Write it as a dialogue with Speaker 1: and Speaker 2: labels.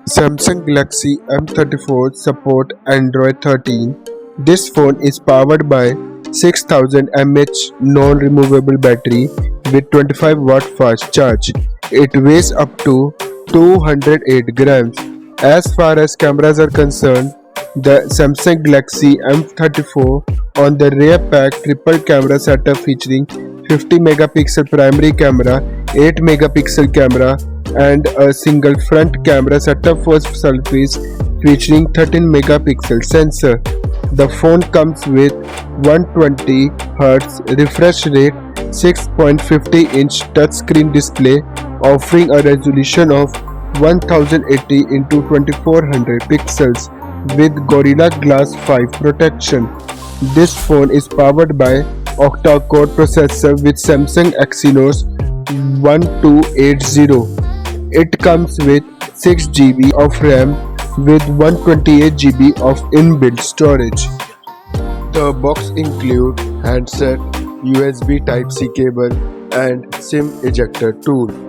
Speaker 1: Samsung Galaxy M34 support Android 13. This phone is powered by 6000 mAh non-removable battery with 25 watt fast charge. It weighs up to 208 grams. As far as cameras are concerned, the Samsung Galaxy M34 on the rear pack triple camera setup featuring 50 megapixel primary camera, 8 megapixel camera and a single front camera setup for selfies featuring 13 megapixel sensor. The phone comes with 120Hz refresh rate, 6.50-inch touchscreen display offering a resolution of 1080 into 2400 pixels with Gorilla Glass 5 protection. This phone is powered by octa-core processor with Samsung Exynos 1280. It comes with 6GB of RAM with 128GB of inbuilt storage. The box includes handset, USB Type-C cable and SIM ejector tool.